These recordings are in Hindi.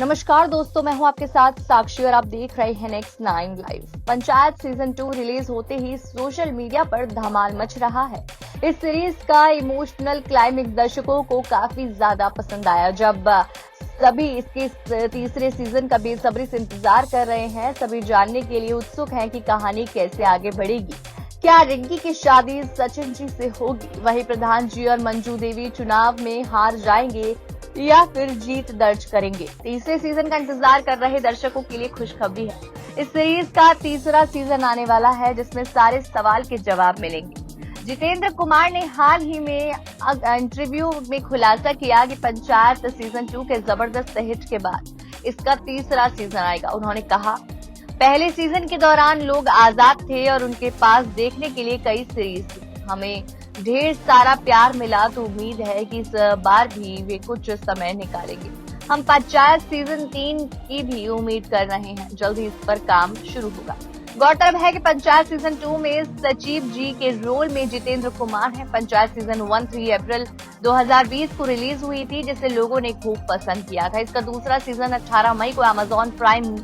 नमस्कार दोस्तों, मैं हूं आपके साथ साक्षी और आप देख रहे हैं next 9 live. Panchayat season 2 release होते ही सोशल मीडिया पर धमाल मच रहा है। इस सीरीज का इमोशनल क्लाइमेक्स दर्शकों को काफी ज्यादा पसंद आया। जब सभी इसके तीसरे सीजन का बेसब्री से इंतजार कर रहे हैं, सभी जानने के लिए उत्सुक हैं कि कहानी कैसे आगे बढ़ेगी। क्या रिंकी की शादी सचिन जी से होगी? वहीं प्रधान जी और मंजू देवी चुनाव में हार जाएंगे या फिर जीत दर्ज करेंगे? तीसरे सीजन का इंतजार कर रहे दर्शकों के लिए खुशखबरी है। इस सीरीज का तीसरा सीजन आने वाला है, जिसमें सारे सवाल के जवाब मिलेंगे। जितेंद्र कुमार ने हाल ही में इंटरव्यू में खुलासा किया कि पंचायत सीजन 2 के जबरदस्त हिट के बाद इसका तीसरा सीजन आएगा। उन्होंने कहा, पहले सीजन के दौरान लोग आजाद थे और उनके पास देखने के लिए कई सीरीज थी। हमें ढेर सारा प्यार मिला, तो उम्मीद है कि इस बार भी वे कुछ समय निकालेंगे। हम पंचायत सीजन 3 की भी उम्मीद कर रहे हैं, जल्द ही इस पर काम शुरू होगा। गौरतलब है कि पंचायत सीजन 2 में सचिव जी के रोल में जितेंद्र कुमार हैं। पंचायत सीजन 1 3 अप्रैल 2020 को रिलीज हुई थी, जिसे लोगों ने खूब पसंद किया था। इसका दूसरा सीजन 18 मई को अमेजॉन प्राइम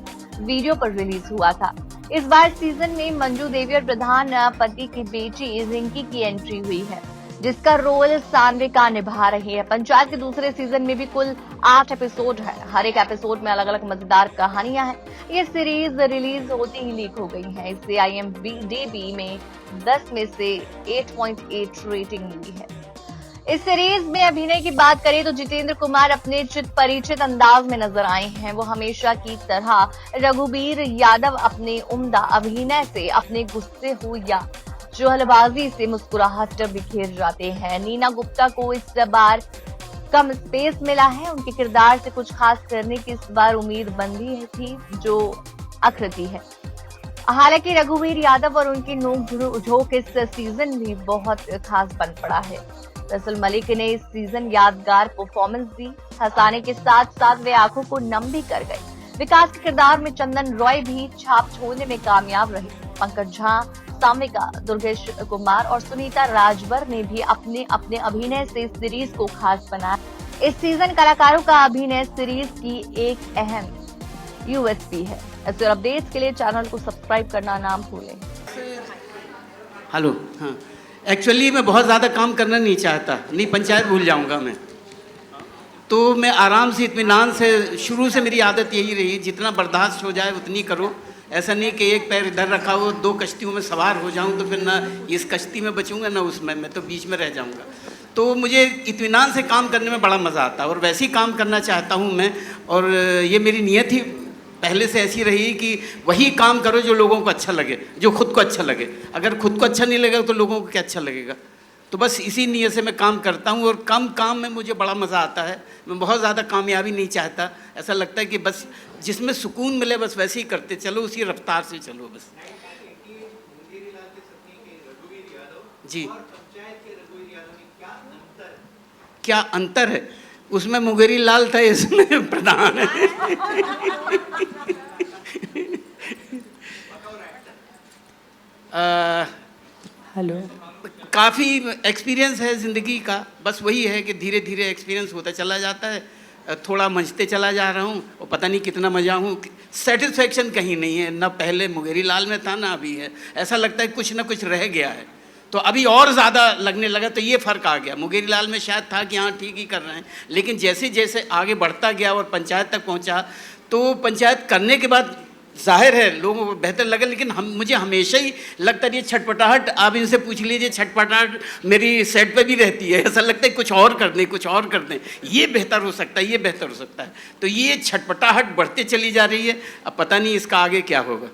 वीडियो पर रिलीज हुआ था। इस बार सीजन में मंजू देवी और प्रधान पति की बेटी रिंकी की एंट्री हुई है, जिसका रोल सान्विका निभा रही है। पंचायत के दूसरे सीजन में भी कुल 8 एपिसोड है। हर एक एपिसोड में अलग अलग मजेदार कहानियां हैं। ये सीरीज रिलीज होते ही लीक हो गई है। इसे IMDb में 10 में से 8.8 रेटिंग मिली है। इस सीरीज में अभिनय की बात करें तो जितेंद्र कुमार अपने चित परिचित अंदाज में नजर आए हैं। वो हमेशा की तरह रघुवीर यादव अपने उम्दा अभिनय से, अपने गुस्से हो या चुहलबाजी से मुस्कुराहट बिखेर जाते हैं। नीना गुप्ता को इस बार कम स्पेस मिला है। उनके किरदार से कुछ खास करने की इस बार उम्मीद बंधी थी, जो आकृति है। हालांकि रघुवीर यादव और उनकी नोक झोंक इस सीजन भी बहुत खास बन पड़ा है। रसूल मलिक ने इस सीजन यादगार परफॉर्मेंस दी। हंसाने के साथ साथ वे आंखों को नम भी कर गए। विकास के किरदार में चंदन रॉय भी छाप छोड़ने में कामयाब रहे। पंकज झा, सामिका, दुर्गेश कुमार और सुनीता राजवर ने भी अपने अपने अभिनय से इस सीरीज को खास बनाया। इस सीजन कलाकारों का अभिनय सीरीज की एक अहम USP है। ऐसे अपडेट्स के लिए चैनल को सब्सक्राइब करना ना भूलें। हेलो, हाँ, एक्चुअली मैं बहुत ज़्यादा काम करना नहीं चाहता, नहीं पंचायत भूल जाऊंगा मैं। तो मैं आराम से, इत्मीनान से, शुरू से मेरी आदत यही रही, जितना बर्दाश्त हो जाए उतनी करो। ऐसा नहीं कि एक पैर इधर रखा हो, 2 कश्तियों में सवार हो जाऊं तो फिर ना इस कश्ती में बचूंगा ना उसमें, मैं तो बीच में रह जाऊंगा। तो मुझे इत्मीनान से काम करने में बड़ा मज़ा आता है और वैसे ही काम करना चाहता हूँ मैं। और ये मेरी नीयत ही पहले से ऐसी रही कि वही काम करो जो लोगों को अच्छा लगे, जो खुद को अच्छा लगे। अगर खुद को अच्छा नहीं लगेगा तो लोगों को क्या अच्छा लगेगा? तो बस इसी नीयत से मैं काम करता हूँ और कम काम में मुझे बड़ा मज़ा आता है। मैं बहुत ज़्यादा कामयाबी नहीं चाहता। ऐसा लगता है कि बस जिसमें सुकून मिले बस वैसे ही करते चलो, उसी रफ्तार से चलो बस। जी, क्या अंतर है? उसमें मुंगेरी लाल था, इसमें प्रधान है। हेलो, काफ़ी एक्सपीरियंस है ज़िंदगी का। बस वही है कि धीरे धीरे एक्सपीरियंस होता चला जाता है। थोड़ा मंचते चला जा रहा हूँ और पता नहीं कितना मजा हूँ। सेटिस्फेक्शन कहीं नहीं है, ना पहले मुंगेरी लाल में था ना अभी है। ऐसा लगता है कुछ ना कुछ रह गया है, तो अभी और ज़्यादा लगने लगा। तो ये फ़र्क आ गया। मुंगेरी लाल में शायद था कि हाँ ठीक ही कर रहे हैं, लेकिन जैसे जैसे आगे बढ़ता गया और पंचायत तक पहुँचा, तो पंचायत करने के बाद जाहिर है लोगों को बेहतर लगा। लेकिन मुझे हमेशा ही लगता है ये छटपटाहट, आप इनसे पूछ लीजिए, छटपटाहट मेरी सेट पे भी रहती है। ऐसा लगता है कुछ और कर दें, कुछ और कर दें, ये बेहतर हो सकता है, ये बेहतर हो सकता है। तो ये छटपटाहट बढ़ते चली जा रही है। अब पता नहीं इसका आगे क्या होगा।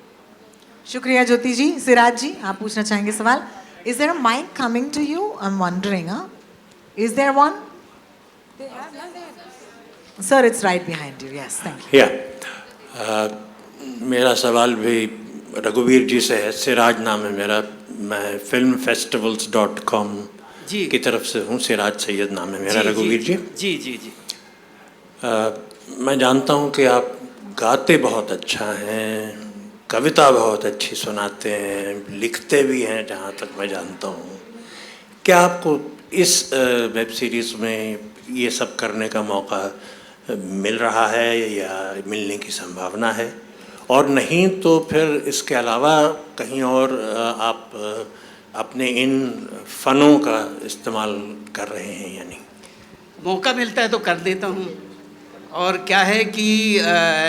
शुक्रिया ज्योति जी। सिराज जी, आप पूछना चाहेंगे सवाल? Is there a mic coming to you? I'm wondering, huh? Is there one? Sir, it's right behind you. Yes, thank you. Yeah. मेरा सवाल भी रघुवीर जी से है। सिराज नाम है मेरा। मैं filmfestivals.com की तरफ से हूँ। सिराज सैयद नाम है मेरा। रघुवीर जी, जी जी जी, मैं जानता हूँ कि आप गाते बहुत अच्छा हैं, कविता बहुत अच्छी सुनाते हैं, लिखते भी हैं जहाँ तक मैं जानता हूँ। क्या आपको इस वेब सीरीज़ में ये सब करने का मौका मिल रहा है या मिलने की संभावना है, और नहीं तो फिर इसके अलावा कहीं और आप अपने इन फ़नों का इस्तेमाल कर रहे हैं या नहीं? मौका मिलता है तो कर देता हूँ। और क्या है कि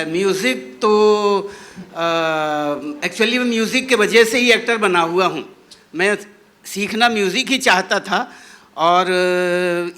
म्यूज़िक तो एक्चुअली मैं म्यूज़िक के वजह से ही एक्टर बना हुआ हूँ। मैं सीखना म्यूज़िक ही चाहता था, और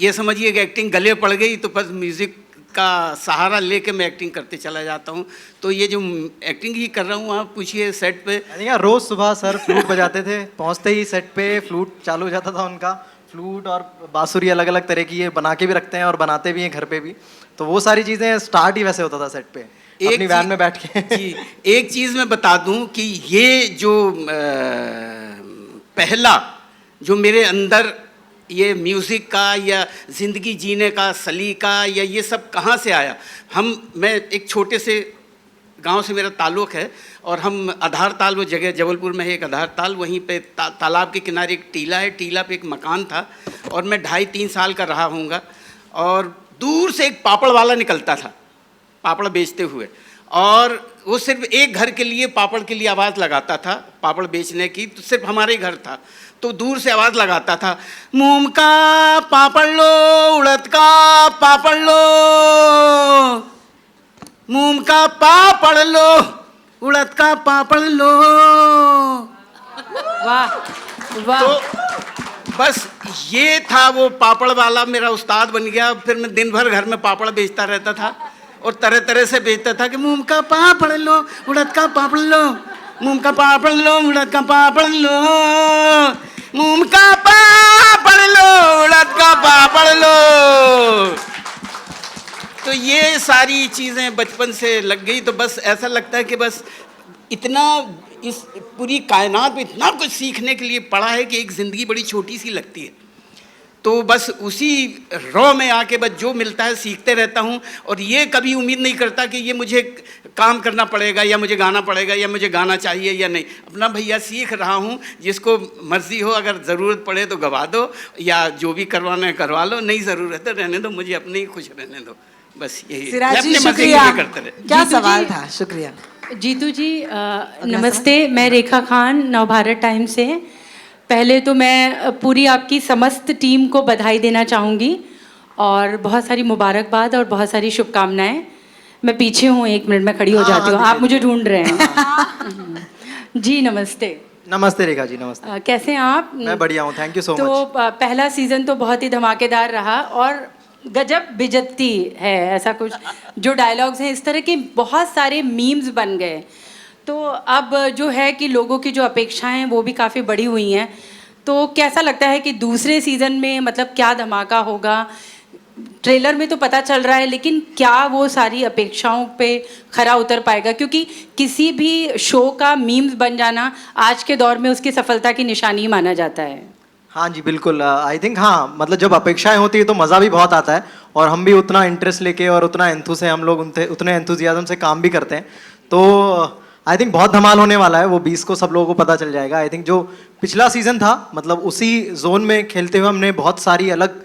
ये समझिए कि एक्टिंग गले पड़ गई तो बस म्यूज़िक का सहारा लेके मैं एक्टिंग करते चला जाता हूँ। तो ये जो एक्टिंग ही कर रहा हूँ, आप पूछिए सेट पे। रोज़ सुबह सर फ्लूट बजाते थे, पहुँचते ही सेट पे फ्लूट चालू हो जाता था उनका। फ्लूट और बांसुरी अलग अलग तरह की ये बना के भी रखते हैं और बनाते भी हैं घर पे भी। तो वो सारी चीज़ें स्टार्ट ही वैसे होता था सेट पे, अपनी वैन में बैठ के। जी, एक चीज़ मैं बता दूं कि ये जो पहला जो मेरे अंदर ये म्यूज़िक का या ज़िंदगी जीने का सलीका या ये सब कहाँ से आया। मैं एक छोटे से गांव से मेरा ताल्लुक़ है, और हम आधार ताल, वो जगह जबलपुर में है एक आधार ताल, वहीं पे तालाब के किनारे एक टीला है, टीला पे एक मकान था, और मैं 2.5-3 साल का रहा हूँगा। और दूर से एक पापड़ वाला निकलता था पापड़ बेचते हुए, और वो सिर्फ एक घर के लिए पापड़ के लिए आवाज़ लगाता था, पापड़ बेचने की, तो सिर्फ हमारे घर था। तो दूर से आवाज़ लगाता था, मूंग का पापड़ लो, उड़द का पापड़ लो, मूंग का पापड़ लो, उड़द का पापड़ लो। वाह वाह। तो बस ये था वो पापड़ वाला, मेरा उस्ताद बन गया। फिर मैं दिन भर घर में पापड़ बेचता रहता था, और तरह तरह से बेचता था कि मूंग का पापड़ लो, उड़द का पापड़ लो, मूंग का पापड़ लो, उड़द का पापड़ लो, मूंग का पापड़ लो, उड़द का पापड़ लो। तो ये सारी चीज़ें बचपन से लग गई। तो बस ऐसा लगता है कि बस इतना इस पूरी कायनात में इतना कुछ सीखने के लिए पड़ा है कि एक ज़िंदगी बड़ी छोटी सी लगती है। तो बस उसी रॉ में आके बस जो मिलता है सीखते रहता हूँ, और ये कभी उम्मीद नहीं करता कि ये मुझे काम करना पड़ेगा या मुझे गाना पड़ेगा या मुझे गाना चाहिए या नहीं। अपना भैया सीख रहा हूँ, जिसको मर्ज़ी हो, अगर ज़रूरत पड़े तो गवा दो, या जो भी करवाना है करवा लो, नहीं ज़रूरत है रहने दो, मुझे अपने ही खुश रहने दो। बस यही सिराज जी, अपने मज़े के शुक्रिया। लिए करते रहे। क्या जीतू सवाल जी- था? शुक्रिया। जीतू जी नमस्ते, मैं रेखा खान नवभारत टाइम से। पहले तो मैं पूरी आपकी समस्त टीम को बधाई देना चाहूँगी, और बहुत सारी मुबारकबाद और बहुत सारी शुभकामनाएं। मैं पीछे हूँ, 1 मिनट में खड़ी हो जाती हूँ, आप मुझे ढूंढ रहे हैं। जी नमस्ते। नमस्ते रेखा जी, नमस्ते। कैसे हैं आप? मैं बढ़िया हूँ, थैंक यू सो तो मच। पहला सीज़न तो बहुत ही धमाकेदार रहा, और गजब बेइज्जती है, ऐसा कुछ जो डायलॉग्स हैं, इस तरह के बहुत सारे मीम्स बन गए। तो अब जो है कि लोगों की जो अपेक्षाएं हैं वो भी काफ़ी बढ़ी हुई हैं। तो कैसा लगता है कि दूसरे सीज़न में मतलब क्या धमाका होगा? ट्रेलर में तो पता चल रहा है, लेकिन क्या वो सारी अपेक्षाओं पे खरा उतर पाएगा? क्योंकि किसी भी शो का मीम्स बन जाना आज के दौर में उसकी सफलता की निशानी माना जाता है। हाँ जी बिल्कुल, आई थिंक हाँ, मतलब जब अपेक्षाएं होती है तो मज़ा भी बहुत आता है, और हम भी उतना इंटरेस्ट लेके और उतना एंथू से हम लोग उतने एंथुजियाज्म से काम भी करते हैं। तो आई थिंक बहुत धमाल होने वाला है। वो 20 को सब लोगों को पता चल जाएगा। आई थिंक जो पिछला सीज़न था, मतलब उसी जोन में खेलते हुए हमने बहुत सारी अलग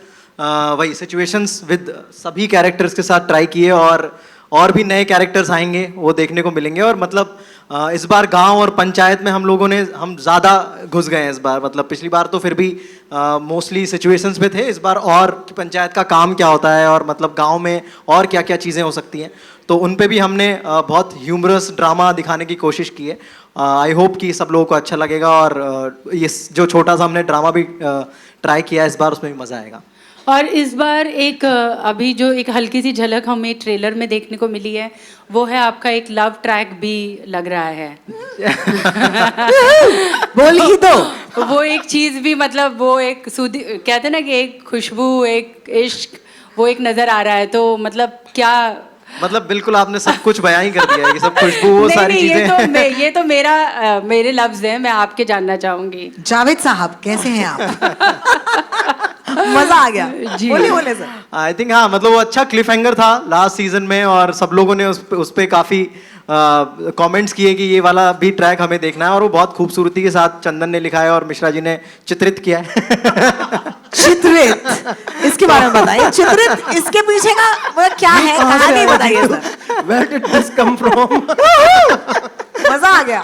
वही सिचुएशंस विद सभी कैरेक्टर्स के साथ ट्राई किए, और भी नए कैरेक्टर्स आएंगे, वो देखने को मिलेंगे। और मतलब इस बार गांव और पंचायत में हम ज़्यादा घुस गए हैं इस बार। मतलब पिछली बार तो फिर भी मोस्टली सिचुएशंस पे थे, इस बार और कि पंचायत का काम क्या होता है, और मतलब गांव में और क्या क्या चीज़ें हो सकती हैं, तो उन पे भी हमने बहुत ह्यूमरस ड्रामा दिखाने की कोशिश की है। आई होप कि सब लोगों को अच्छा लगेगा, और ये जो छोटा सा हमने ड्रामा भी ट्राई किया है इस बार, उसमें भी मज़ा आएगा। और इस बार एक अभी जो एक हल्की सी झलक हमें ट्रेलर में देखने को मिली है, वो है आपका एक लव ट्रैक भी लग रहा है। बोली तो वो एक चीज़ भी, मतलब वो एक कहते हैं ना कि एक खुशबू, एक इश्क, वो एक नज़र आ रहा है। तो मतलब क्या, मतलब बिल्कुल आपने सब कुछ बयां ही कर दिया है कि सब खुशबू, वो नहीं, सारी नहीं, चीजें। ये तो मेरे लफ्ज़ हैं, मैं आपके जानना चाहूँगी। जावेद साहब कैसे हैं आप? मजा आ गया। जी। बोले सर। आई थिंक हाँ, मतलब वो अच्छा क्लिफ हैंगर था लास्ट सीजन में, और सब लोगों ने उस पे काफी कमेंट्स किए कि ये वाला भी ट्रैक हमें देखना है, और वो बहुत खूबसूरती के साथ चंदन ने लिखा है और मिश्रा जी ने चित्रित किया है। चित्र चित्रित, इसके बारे में बताइए। चित्रित, इसके पीछे का वो क्या है, कहानी बताइए sir. Where did this come from? मजा आ गया।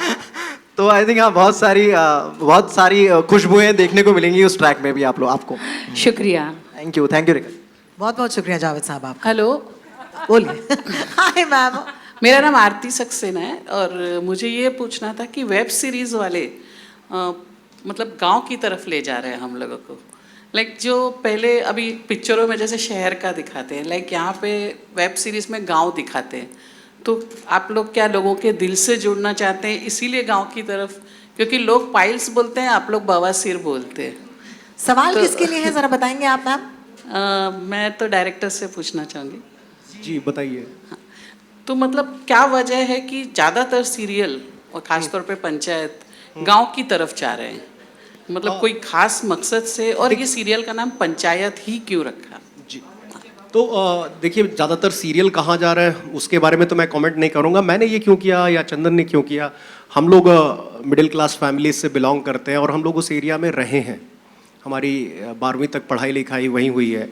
तो आई थिंक हाँ, बहुत सारी खुशबुएं देखने को मिलेंगी उस ट्रैक में भी आपको। शुक्रिया। Thank you Rica. बहुत बहुत शुक्रिया जावेद साहब आपका। हेलो, बोलिए। Hi ma'am. मेरा नाम आरती सक्सेना है और मुझे ये पूछना था कि वेब सीरीज़ वाले मतलब गांव की तरफ ले जा रहे हैं हम लोगों को। लाइक जो पहले अभी पिक्चरों में जैसे शहर का दिखाते हैं, लाइक यहाँ पे वेब सीरीज़ में गांव दिखाते हैं। तो आप लोग क्या लोगों के दिल से जुड़ना चाहते हैं इसीलिए गांव की तरफ? क्योंकि लोग पाइल्स बोलते हैं, आप लोग बवासीर बोलते हैं। सवाल किसके लिए है जरा बताएंगे आप मैम? मैं तो डायरेक्टर से पूछना चाहूँगी। जी बताइए। तो मतलब क्या वजह है कि ज़्यादातर सीरियल और ख़ासतौर पे पंचायत गांव की तरफ जा रहे हैं? मतलब कोई खास मकसद से, और ये सीरियल का नाम पंचायत ही क्यों रखा? जी, तो देखिए ज़्यादातर सीरियल कहाँ जा रहा है उसके बारे में तो मैं कमेंट नहीं करूँगा। मैंने ये क्यों किया या चंदन ने क्यों किया, हम लोग मिडिल क्लास फैमिली से बिलोंग करते हैं और हम लोग उस एरिया में रहे हैं। हमारी 12वीं तक पढ़ाई लिखाई वहीं हुई है।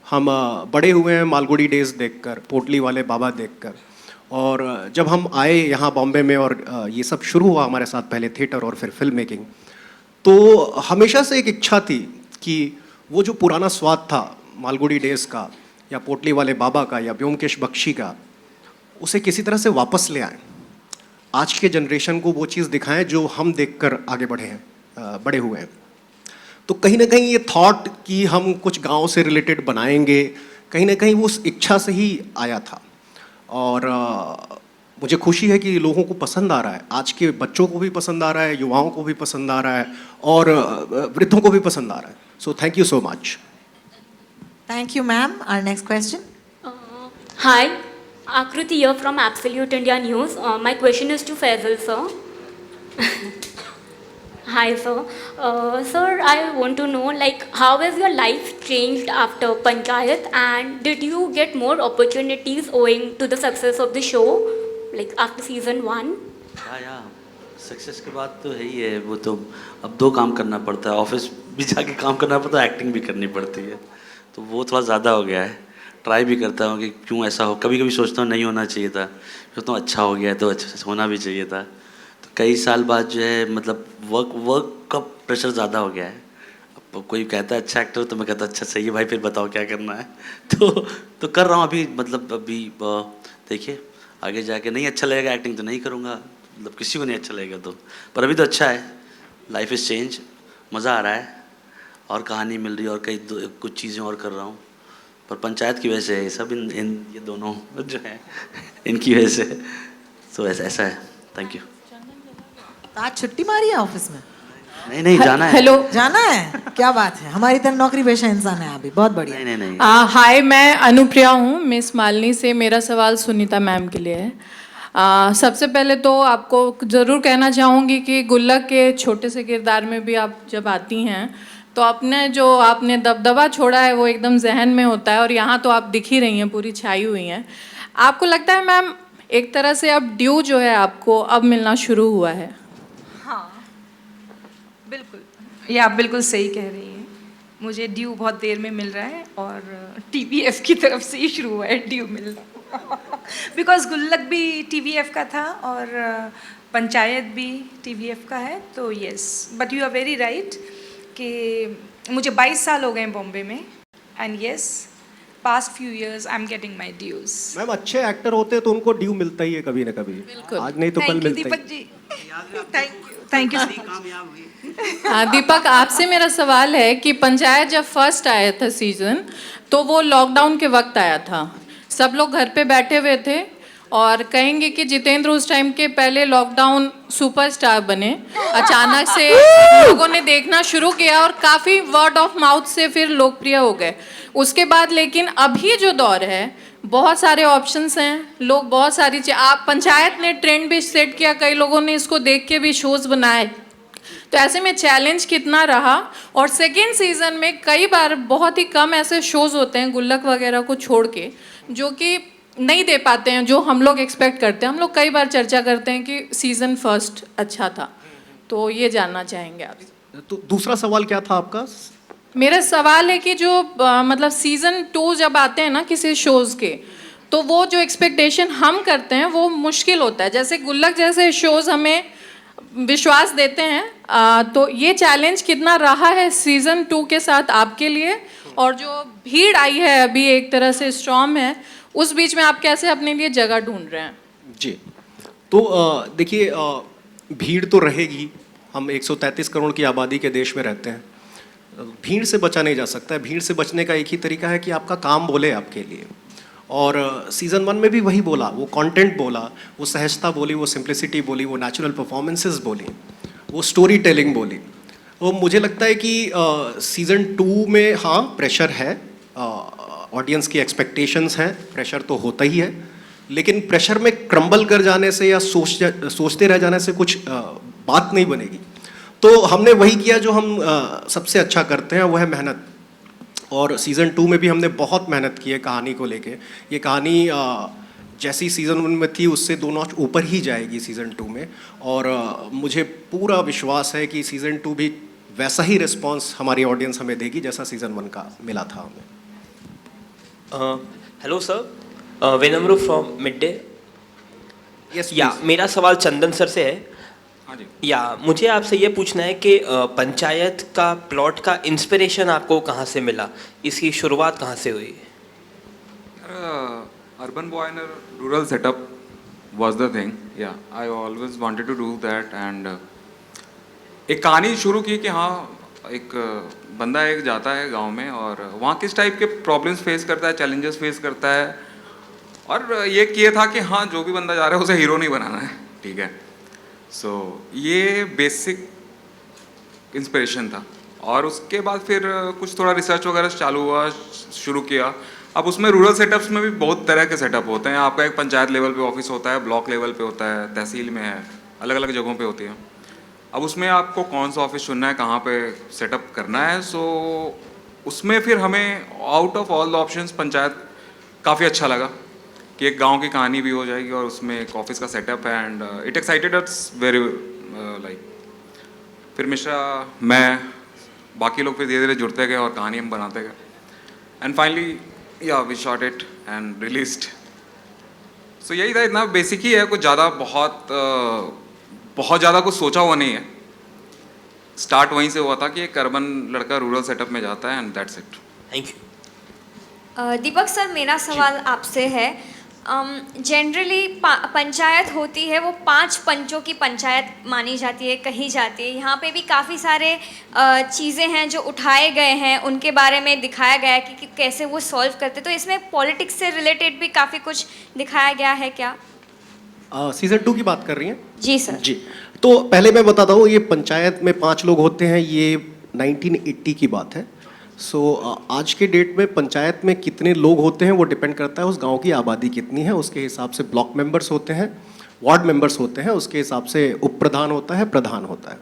हम बड़े हुए हैं मालगुडी डेज देखकर, पोटली वाले बाबा देखकर। और जब हम आए यहाँ बॉम्बे में और ये सब शुरू हुआ हमारे साथ, पहले थिएटर और फिर फिल्म मेकिंग, तो हमेशा से एक इच्छा थी कि वो जो पुराना स्वाद था मालगुडी डेज का या पोटली वाले बाबा का या ब्योमकेश बख्शी का, उसे किसी तरह से वापस ले आएं, आज के जनरेशन को वो चीज़ दिखाएं जो हम देखकर आगे बढ़े हैं, बड़े हुए हैं। तो कहीं ना कहीं ये थॉट कि हम कुछ गांव से रिलेटेड बनाएंगे, कहीं ना कहीं वो उस इच्छा से ही आया था। और मुझे खुशी है कि लोगों को पसंद आ रहा है, आज के बच्चों को भी पसंद आ रहा है, युवाओं को भी पसंद आ रहा है और वृद्धों को भी पसंद आ रहा है। So thank you so much. Thank you ma'am. Our next question. Hi, Akriti here from Absolute India News. My question is to Faisal sir. Hi sir. Sir, I want to know like how has your life changed after Panchayat, and did you get more opportunities owing to the success of the show, like after season 1? या सक्सेस के बाद तो है ही है, वो तो अब 2 काम करना पड़ता है, ऑफिस भी जाके काम करना पड़ता है, एक्टिंग भी करनी पड़ती है, तो वो थोड़ा ज़्यादा हो गया है। ट्राई भी करता हूँ कि क्यों ऐसा हो, कभी कभी सोचता हूँ नहीं होना चाहिए था, सोचता हूँ अच्छा हो गया है तो अच्छा होना भी चाहिए था। तो कई साल बाद जो है मतलब वर्क का प्रेशर ज़्यादा हो गया है। अब कोई कहता है अच्छा एक्टर, तो मैं कहता अच्छा सही है भाई, फिर बताओ क्या करना है। तो कर रहा हूँ अभी, मतलब अभी देखिए आगे जाके नहीं अच्छा लगेगा एक्टिंग तो नहीं करूँगा, मतलब किसी को नहीं अच्छा लगेगा तो, पर अभी तो अच्छा है, लाइफ इज़ चेंज, मज़ा आ रहा है और कहानी मिल रही है और कुछ चीज़ें और कर रहा हूँ। पर पंचायत की वजह से ये सब ये दोनों जो है इनकी वजह से, तो ऐसा है। Thank you. आज छुट्टी मारी है ऑफिस में? नहीं जाना है। हेलो, जाना है, क्या बात है, हमारी तरह नौकरी पेशा इंसान है अभी, बहुत बढ़िया। नहीं हाय, मैं अनुप्रिया हूँ मिस मालिनी से। मेरा सवाल सुनीता मैम के लिए है। सबसे पहले तो आपको ज़रूर कहना चाहूँगी कि गुल्लक के छोटे से किरदार में भी आप जब आती हैं तो आपने दबदबा छोड़ा है वो एकदम जहन में होता है, और यहाँ तो आप दिख ही रही हैं, पूरी छाई हुई हैं। आपको लगता है मैम एक तरह से अब ड्यू जो है आपको अब मिलना शुरू हुआ है? हाँ बिल्कुल, ये आप बिल्कुल सही कह रही हैं। मुझे ड्यू बहुत देर में मिल रहा है और TVF की तरफ से ही शुरू हुआ है ड्यू मिलना। बिकॉज गुल्लक भी TVF का था और पंचायत भी TVF का है, तो yes, but you are very right कि मुझे 22 साल हो गए बॉम्बे में, and yes past few years I am getting my dues. Ma'am अच्छे एक्टर होते हैं तो उनको ड्यू मिलता ही है कभी ना कभी, आज नहीं तो कल मिलता ही। Deepak ji, thank you. हाँ दीपक, आपसे मेरा सवाल है कि पंचायत जब फर्स्ट आया था सीजन, तो वो लॉकडाउन के वक्त आया था, सब लोग घर पे बैठे हुए थे, और कहेंगे कि जितेंद्र उस टाइम के पहले लॉकडाउन सुपरस्टार बने, अचानक से लोगों ने देखना शुरू किया और काफ़ी वर्ड ऑफ माउथ से फिर लोकप्रिय हो गए। उसके बाद लेकिन अभी जो दौर है, बहुत सारे ऑप्शंस हैं, लोग बहुत सारी आप पंचायत ने ट्रेंड भी सेट किया, कई लोगों ने इसको देख के भी शोज़ बनाए, तो ऐसे में चैलेंज कितना रहा? और सेकेंड सीज़न में कई बार बहुत ही कम ऐसे शोज़ होते हैं गुल्लक वगैरह को छोड़ के जो कि नहीं दे पाते हैं जो हम लोग एक्सपेक्ट करते हैं। हम लोग कई बार चर्चा करते हैं कि सीज़न फर्स्ट अच्छा था, तो ये जानना चाहेंगे आप। तो दूसरा सवाल क्या था आपका? मेरा सवाल है कि जो मतलब सीजन 2 जब आते हैं ना किसी शोज के, तो वो जो एक्सपेक्टेशन हम करते हैं वो मुश्किल होता है। जैसे गुल्लक जैसे शोज हमें विश्वास देते हैं, तो ये चैलेंज कितना रहा है सीजन 2 के साथ आपके लिए? और जो भीड़ आई है अभी एक तरह से स्टॉर्म है, उस बीच में आप कैसे अपने लिए जगह ढूंढ रहे हैं? जी, तो देखिए, भीड़ तो रहेगी। हम 133 करोड़ की आबादी के देश में रहते हैं, भीड़ से बचा नहीं जा सकता है। भीड़ से बचने का एक ही तरीका है कि आपका काम बोले आपके लिए। और सीज़न 1 में भी वही बोला, वो कंटेंट बोला, वो सहजता बोली, वो सिंप्लिसिटी बोली, वो नेचुरल परफॉर्मेंसेस बोली, वो स्टोरी टेलिंग बोली। तो मुझे लगता है कि सीज़न 2 में हाँ प्रेशर है, ऑडियंस की एक्सपेक्टेशंस हैं, प्रेशर तो होता ही है, लेकिन प्रेशर में क्रम्बल कर जाने से या सोचते रह जाने से कुछ बात नहीं बनेगी। तो हमने वही किया जो हम सबसे अच्छा करते हैं, वो है मेहनत। और सीज़न 2 में भी हमने बहुत मेहनत की है कहानी को लेके। ये कहानी जैसी सीज़न 1 में थी उससे 2 नॉच ऊपर ही जाएगी सीज़न 2 में। और मुझे पूरा विश्वास है कि सीज़न 2 भी वैसा ही रिस्पॉन्स हमारी ऑडियंस हमें देगी जैसा सीज़न 1 का मिला था हमें। हेलो सर, विनम्र फ्रॉम मिड डे। यस, या मेरा सवाल चंदन सर से है। हाँ जी। या मुझे आपसे ये पूछना है कि पंचायत का प्लॉट का इंस्पिरेशन आपको कहाँ से मिला, इसकी शुरुआत कहाँ से हुई? Urban boy in a rural setup was the thing. Yeah, I always wanted to do that and एक कहानी शुरू की कि हाँ एक बंदा एक जाता है गांव में और वहाँ किस टाइप के प्रॉब्लम्स फेस करता है, चैलेंजेस फेस करता है, और ये किया था कि हाँ जो भी बंदा जा रहा है उसे हीरो नहीं बनाना है, ठीक है। सो ये बेसिक इंस्पिरेशन था। और उसके बाद फिर कुछ थोड़ा रिसर्च वगैरह चालू हुआ, शुरू किया। अब उसमें रूरल सेटअप्स में भी बहुत तरह के सेटअप होते हैं। आपका एक पंचायत लेवल पे ऑफिस होता है, ब्लॉक लेवल पे होता है, तहसील में है, अलग अलग जगहों पे होती है। अब उसमें आपको कौन सा ऑफिस चुनना है, कहाँ पे सेटअप करना है। सो उसमें फिर हमें out of all the options panchayat काफ़ी अच्छा लगा कि एक गांव की कहानी भी हो जाएगी और उसमें एक ऑफिस का सेटअप है, and it excited us very like. फिर मिश्रा, मैं, बाकी लोग फिर धीरे धीरे जुड़ते गए और कहानी हम बनाते गए, and finally yeah we shot it and released. So यही था, इतना बेसिक ही है, कुछ ज़्यादा बहुत ज़्यादा कुछ सोचा हुआ नहीं है। स्टार्ट वहीं से हुआ था कि एक अर्बन लड़का रूरल सेटअप में जाता है, and that's it. Thank you. Deepak sir, मेरा सवाल आपसे है। जनरली पंचायत होती है वो 5 पंचों की पंचायत मानी जाती है, कही जाती है। यहाँ पे भी काफ़ी सारे चीज़ें हैं जो उठाए गए हैं, उनके बारे में दिखाया गया है कि कैसे वो सॉल्व करते। तो इसमें पॉलिटिक्स से रिलेटेड भी काफ़ी कुछ दिखाया गया है क्या? सीज़न 2 की बात कर रही हैं? जी सर। जी, तो पहले मैं बताता हूँ, ये पंचायत में 5 लोग होते हैं, ये 1980 की बात है। सो आज के डेट में पंचायत में कितने लोग होते हैं वो डिपेंड करता है उस गांव की आबादी कितनी है, उसके हिसाब से ब्लॉक मेंबर्स होते हैं, वार्ड मेंबर्स होते हैं, उसके हिसाब से उप प्रधान होता है, प्रधान होता है।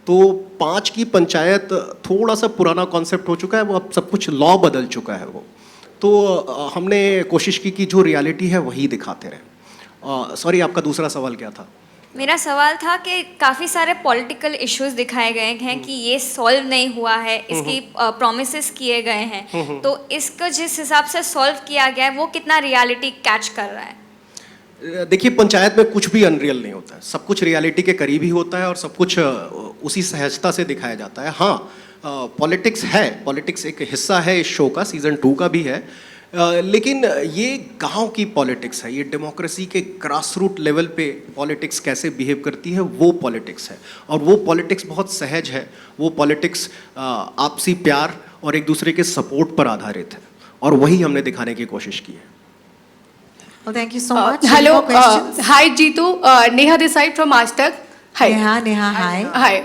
तो 5 की पंचायत थोड़ा सा पुराना कॉन्सेप्ट हो चुका है, वो अब सब कुछ लॉ बदल चुका है वो। तो हमने कोशिश की कि जो रियलिटी है वही दिखाते रहें। सॉरी, आपका दूसरा सवाल क्या था? मेरा सवाल था कि काफ़ी सारे पॉलिटिकल इश्यूज दिखाए गए हैं कि ये सॉल्व नहीं हुआ है, इसकी प्रोमिसेस किए गए हैं, तो इसको जिस हिसाब से सॉल्व किया गया है वो कितना रियलिटी कैच कर रहा है? देखिए, पंचायत में कुछ भी अनरियल नहीं होता है, सब कुछ रियलिटी के करीब ही होता है और सब कुछ उसी सहजता से दिखाया जाता है। हाँ, पॉलिटिक्स है, पॉलिटिक्स एक हिस्सा है इस शो का, सीज़न 2 का भी है, लेकिन ये गांव की पॉलिटिक्स है, ये डेमोक्रेसी के ग्रास रूट लेवल पे पॉलिटिक्स कैसे बिहेव करती है वो पॉलिटिक्स है। और वो पॉलिटिक्स बहुत सहज है, वो पॉलिटिक्स आपसी प्यार और एक दूसरे के सपोर्ट पर आधारित है, और वही हमने दिखाने की कोशिश की है। Well, thank you so much. Hello, hi Jeetu, Neha this side from Aaj Tak. Hi. Neha, hi. Hi.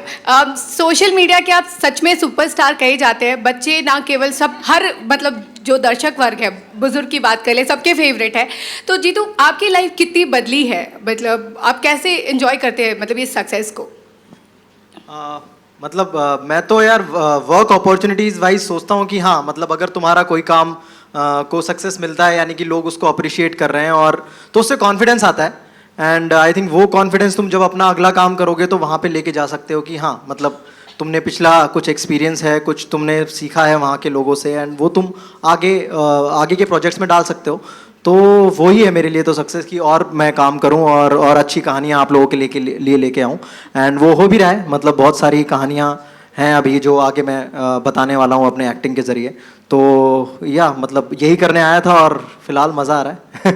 Social media के आप सच में सुपरस्टार कहे जाते हैं, बच्चे ना केवल, सब, हर मतलब जो दर्शक वर्ग है, बुजुर्ग की बात कर ले, सबके फेवरेट है। तो जीतू, आपकी लाइफ कितनी बदली है, मतलब आप कैसे एंजॉय करते हैं मतलब इस सक्सेस को? मतलब मैं तो यार वर्क अपॉर्चुनिटीज़ वाइज सोचता हूँ कि हाँ, मतलब अगर तुम्हारा कोई काम को सक्सेस मिलता है, यानी कि लोग उसको अप्रिशिएट कर रहे हैं, और तो उससे कॉन्फिडेंस आता है। एंड आई थिंक वो कॉन्फिडेंस तुम जब अपना अगला काम करोगे तो वहाँ पे लेके जा सकते हो कि हाँ, मतलब तुमने पिछला कुछ एक्सपीरियंस है, कुछ तुमने सीखा है वहाँ के लोगों से, एंड वो तुम आगे के प्रोजेक्ट्स में डाल सकते हो। तो वही है मेरे लिए तो सक्सेस की, और मैं काम करूं और अच्छी कहानियां आप लोगों के लिए लेके आऊं, एंड वो हो भी रहा है। मतलब बहुत सारी कहानियां हैं अभी जो आगे मैं बताने वाला हूं अपने एक्टिंग के ज़रिए। तो या मतलब यही करने आया था और फिलहाल मज़ा आ रहा है।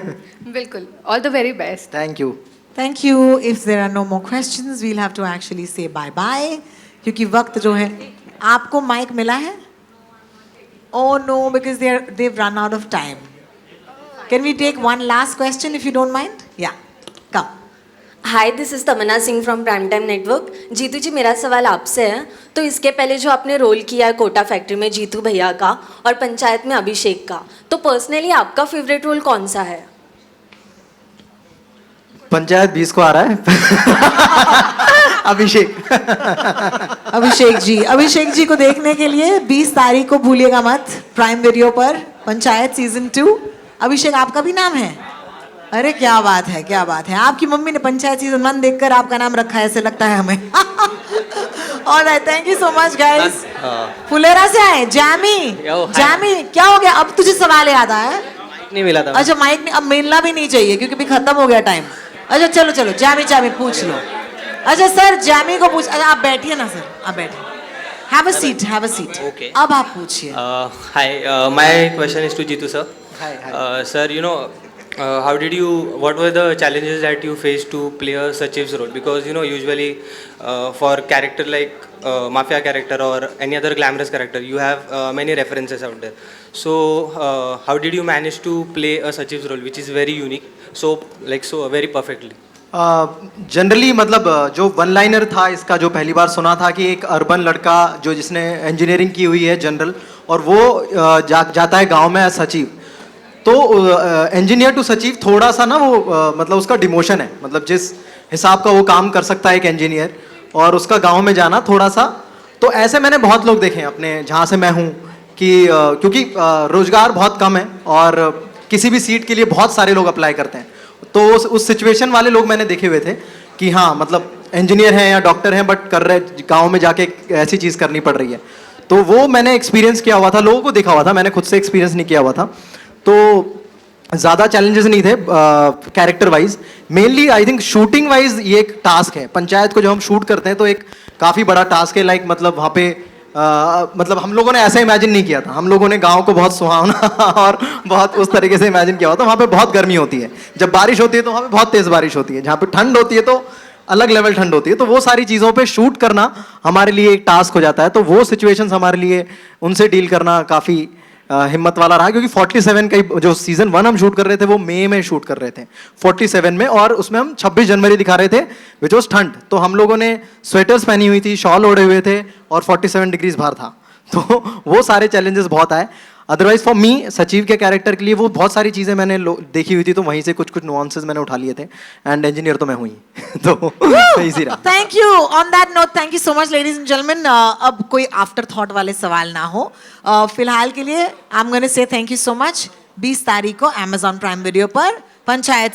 बिल्कुल, all the very best. Thank you. Thank you. If there are no more questions, we'll have to actually say bye bye. क्योंकि वक्त जो है, आपको माइक मिला है? Oh no, because they've run out of time. Can we take one last question if you don't mind? Yeah, come. Hi, this is Tamanna Singh from Prime Time Network. Jeetu ji, मेरा सवाल आपसे है। तो इसके पहले जो आपने रोल किया है कोटा फैक्ट्री में जीतू भैया का और पंचायत में अभिषेक का, तो पर्सनली आपका फेवरेट रोल कौन सा है? पंचायत 20 को आ रहा है। अभिषेक जी को देखने के लिए 20 तारीख को भूलिएगा मत, प्राइम वीडियो पर पंचायत सीजन 2। अभिषेक आपका भी नाम है? अरे क्या बात है, क्या बात है। आपकी मम्मी ने पंचायत सीजन 1 देखकर आपका नाम रखा है, ऐसे लगता है हमें। Alright, thank you so much guys. Phulera से आए जामी, क्या हो गया? अब तुझे सवाल याद आया? नहीं मिला था। अच्छा, माइक नहीं, अब मिलना भी नहीं चाहिए क्योंकि भी खत्म हो गया टाइम। अच्छा चलो जामी पूछ लो। अच्छा सर, जामी को पूछ। अच्छा आप बैठिए ना सर, आप बैठिए। Have a seat. Okay. अब आप पूछिए। Hi, my question is to Jitu sir. Hi. Sir, what were the challenges that you faced to play a Sachiv's role? Because usually for character like mafia character or any other glamorous character, you have many references out there. So how did you manage to play a Sachiv's role, which is very unique, so very perfectly? Generally मतलब जो वन लाइनर था इसका, जो पहली बार सुना था कि एक अर्बन लड़का जो जिसने इंजीनियरिंग की हुई है जनरल, और वो जाता है गांव में सचिव। तो इंजीनियर टू सचिव थोड़ा सा ना वो मतलब उसका डिमोशन है। मतलब जिस हिसाब का वो काम कर सकता है एक इंजीनियर, और उसका गांव में जाना थोड़ा सा। तो ऐसे मैंने बहुत लोग देखे हैं अपने जहाँ से मैं हूँ कि क्योंकि रोजगार बहुत कम है और किसी भी सीट के लिए बहुत सारे लोग अप्लाई करते हैं। तो उस सिचुएशन वाले लोग मैंने देखे हुए थे कि हाँ मतलब इंजीनियर हैं या डॉक्टर हैं बट कर रहे गांव में जाके ऐसी चीज़ करनी पड़ रही है। तो वो मैंने एक्सपीरियंस किया हुआ था, लोगों को देखा हुआ था, मैंने खुद से एक्सपीरियंस नहीं किया हुआ था। तो ज़्यादा चैलेंजेस नहीं थे character wise. Mainly I think shooting wise ये एक टास्क है। पंचायत को जब हम शूट करते हैं तो एक काफ़ी बड़ा टास्क है। लाइक मतलब वहाँ पे मतलब हम लोगों ने ऐसा इमेजिन नहीं किया था। हम लोगों ने गांव को बहुत सुहावना और बहुत उस तरीके से इमेजिन किया हुआ था। वहाँ पे बहुत गर्मी होती है, जब बारिश होती है तो वहाँ पे बहुत तेज़ बारिश होती है, जहाँ पे ठंड होती है तो अलग लेवल ठंड होती है। तो वो सारी चीज़ों पे शूट करना हमारे लिए एक टास्क हो जाता है। तो वो सिचुएशंस हमारे लिए उनसे डील करना काफ़ी हिम्मत वाला रहा, क्योंकि 47 का जो सीजन 1 हम शूट कर रहे थे वो मई में शूट कर रहे थे 47 में, और उसमें हम 26 जनवरी दिखा रहे थे विच वॉज ठंड। तो हम लोगों ने स्वेटर्स पहनी हुई थी, शॉल ओढ़े हुए थे और 47 डिग्रीज बाहर था। तो वो सारे चैलेंजेस बहुत आए। अदरवाइज फॉर मी सचिव के कैरेक्टर के लिए वो बहुत सारी चीज़ें मैंने देखी हुई थी, तो वहीं से कुछ नुआंसेस मैंने उठा लिए थे। एंड इंजीनियर तो मैं हुई तो इजी रहा। Thank you. On that note, thank you so much ladies and gentleman. अब कोई आफ्टर थॉट वाले सवाल ना हो। फिलहाल के लिए I am gonna say thank you so much. 20 तारीख को Amazon प्राइम वीडियो पर पंचायत